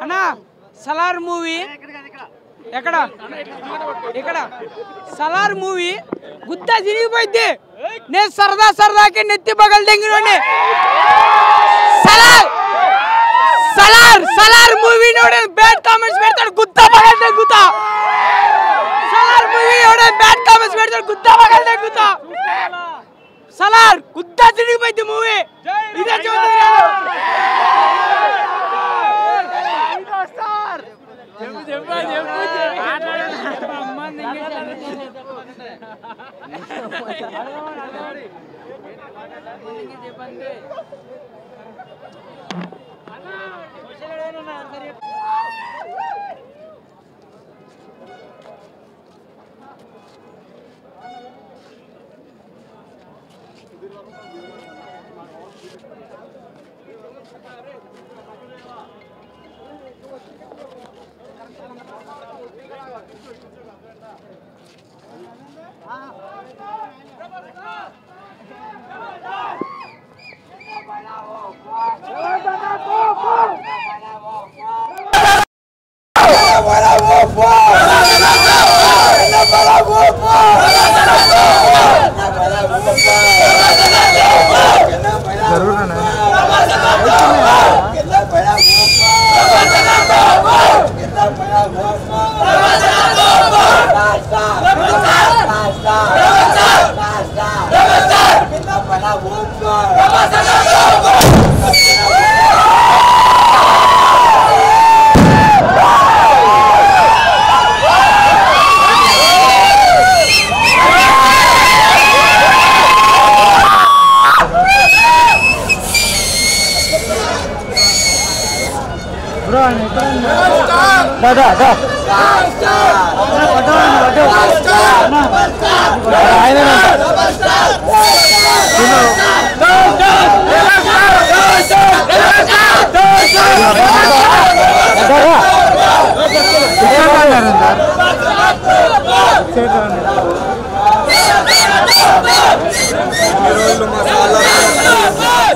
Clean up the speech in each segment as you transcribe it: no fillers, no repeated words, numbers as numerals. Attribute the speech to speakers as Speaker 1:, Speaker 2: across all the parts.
Speaker 1: అన్నా సలార్ మూవీ ఎక్కడ ఇక్కడ సలార్ మూవీ గుద్ద తిరిగిపోయింది. నేను సరదా సరదాకి నెత్తి పగలు తెంగినోండి. Salaar Salaar Salaar movie bad comments పెడతాడు, గుద్ద పగలు తెంగుతా. సలార్ మూవీ బ్యాడ్ కామెంట్స్ పెడతాడు, గుద్ద పగలు తెంగుతా. సలార్ గుద్ద తిరిగిపోయింది మూవీ. ఇదే చూడండి.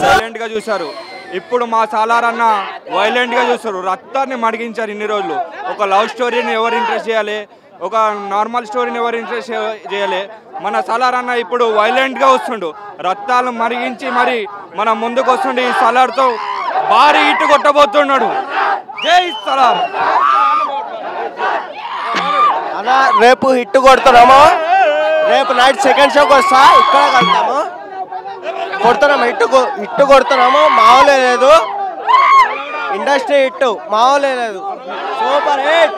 Speaker 2: సైలెంట్ గా చూశారు. ఇప్పుడు మా సాలార్ అన్న వైలెంట్ గా చూస్తారు. రక్తాన్ని మడిగించారు ఇన్ని రోజులు. ఒక లవ్ స్టోరీని ఎవరు ఇంట్రెస్ట్ చేయాలి, ఒక నార్మల్ స్టోరీని ఎవరు ఇంట్రెస్ట్ చేయాలి. మన సాలార్ అన్న ఇప్పుడు వైలెంట్ గా వస్తుండు. రక్తాలు మరిగించి మరి మన ముందుకు వస్తుండే. ఈ సాలార్తో భారీ హిట్ కొట్టబోతున్నాడు. జై సాలార్.
Speaker 3: అలా రేపు హిట్ కొడుతున్నాము. రేపు నైట్ సెకండ్ షోకి వస్తా, ఇక్కడ కలుతాము. కొడుతున్నాము, హిట్ కొడుతున్నాము. మామూలే లేదు, ఇండస్ట్రీ హిట్ మామూలే లేదు. Super hit.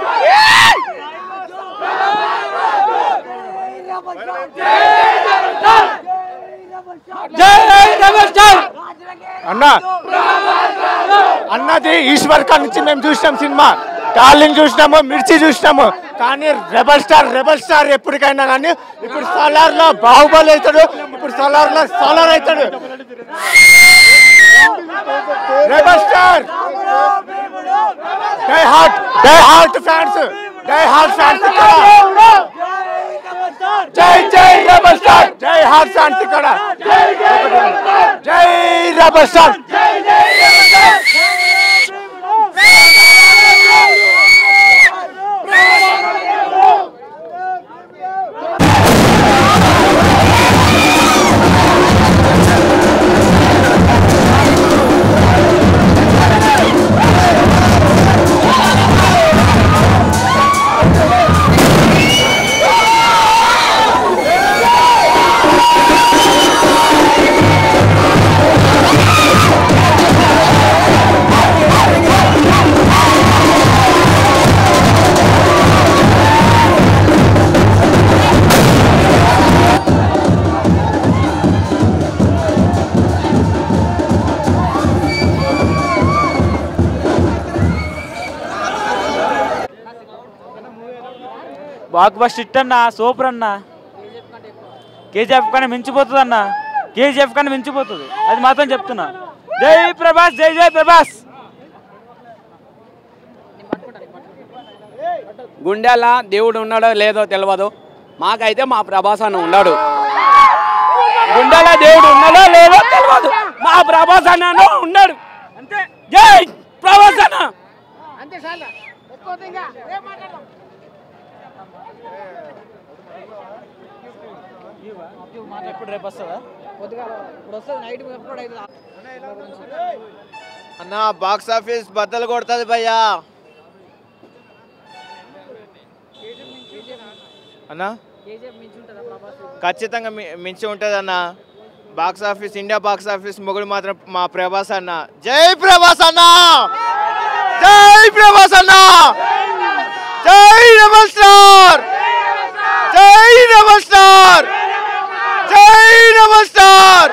Speaker 4: అన్నది ఈశ్వర్ ఖాన్ నుంచి మేము చూసినాం సినిమా. డార్లింగ్ చూసినాము, మిర్చి చూసినాము. కానీ రెబల్ స్టార్ ఎప్పటికైనా కానీ ఇప్పుడు సలార్ లో బాహుబలి అవుతాడు, ఇప్పుడు సలార్ లో సలార్ అవుతాడు. Rebel star die hard fans జై జై రెబల్ స్టార్. జై హార్ట్ ఫ్యాన్స్ ఇక్కడ. జై rebel star.
Speaker 5: Blockbuster hit అన్న, సూపర్ అన్న. కేజీఎఫ్ కన్నా మించిపోతుంది అన్న, కేజీఎఫ్ కన్నా మించిపోతుంది, అది మాత్రం చెప్తున్నా. జై ప్రభాస్, జై జై ప్రభాస్.
Speaker 6: గుండెల దేవుడు ఉన్నాడో లేదో తెలియదు, మాకైతే మా ప్రభాస్ అన్న ఉన్నాడు. గుండెల దేవుడు ఉన్నాడో లేదో తెలియదు, మా ప్రభాస్ అన్న ఉన్నాడు. అంతే. జై ప్రభాస్ అన్న.
Speaker 5: ఎప్పుడు రేపు వస్తుందా?
Speaker 3: అన్న బాక్స్ ఆఫీస్ బద్దలు కొడుతుంది భయ్యా. అన్న ఖచ్చితంగా మించి ఉంటుంది అన్న. Box office, India box office మొగుడు మాత్రం మా ప్రభాస్ అన్న. జై ప్రభాస్ అన్న, జై ప్రభాస్ అన్న, జై రెబల్ స్టార్, జై రెబల్ స్టార్, జై రెబల్ స్టార్.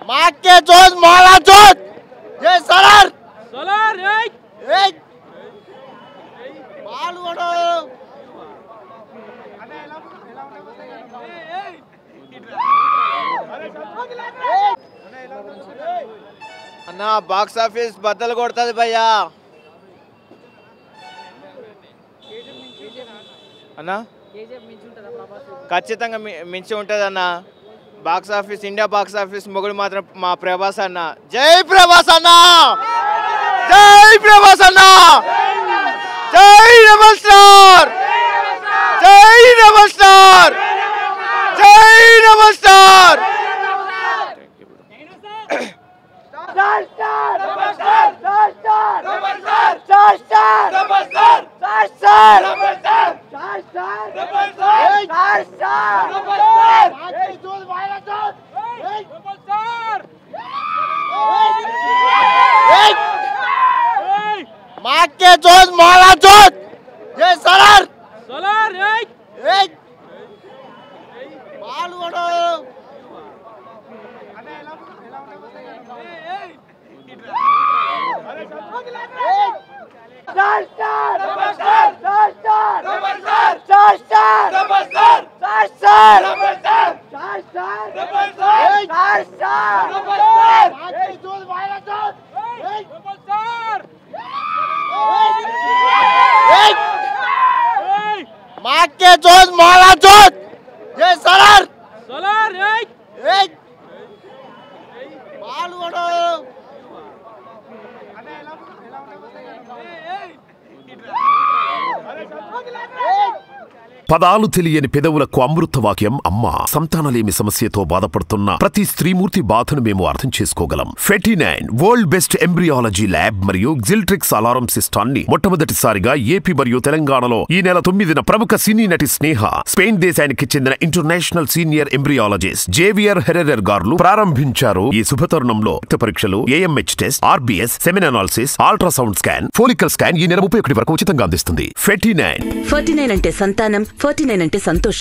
Speaker 3: माके जोत माला जोत ये सलार
Speaker 5: సలార్
Speaker 3: बाल वडो అన్న బాక్స్ ఆఫీస్ బద్దలు కొడుతుంది భయ్యా. అన్న ఖచ్చితంగా మించి ఉంటుంది అన్న. Box office, India box office మొగుడు మాత్రం మా ప్రభాస్ అన్న. జై ప్రభాస్ అన్న, జై ప్రభాస్ అన్న, జై రెబల్ స్టార్, జై రెబల్ స్టార్, జై రెబల్ స్టార్. माके जोत माला जोत ये सलार
Speaker 5: సలార్
Speaker 3: बाल वडो माके जोत माला जोत ये सलार
Speaker 5: సలార్
Speaker 3: बाल वडो
Speaker 7: పదాలు తెలియని పెదవులకు అమృత వాక్యం అమ్మ. సంతానలేమి సమస్యతో బాధపడుతున్న ప్రతి స్త్రీమూర్తి బాధను మేము అర్థం చేసుకోగలం. ఫెటినైన్ వరల్డ్ బెస్ట్ ఎంబ్రియాలజీ ల్యాబ్ మరియు జిల్ట్రిక్స్ అలారం సిస్టాన్ని మొట్టమొదటిసారిగా ఏపీ మరియు తెలంగాణలో ఈ నెల 9న ప్రముఖ సినీ నటి స్నేహ, స్పెయిన్ దేశానికి చెందిన international senior embryologist Javier Herrera గారు ప్రారంభించారు. ఈ శుభతరుణంలో రక్త పరీక్షలు, AMH test, RBS, సెమిన్ analysis, ultrasound scan, follicle scan ఈ నెల 31 వరకు ఉచితంగా అందిస్తుంది. ఫెటినైన్
Speaker 8: అంటే సంతానం, 49 అంటే సంతోషం.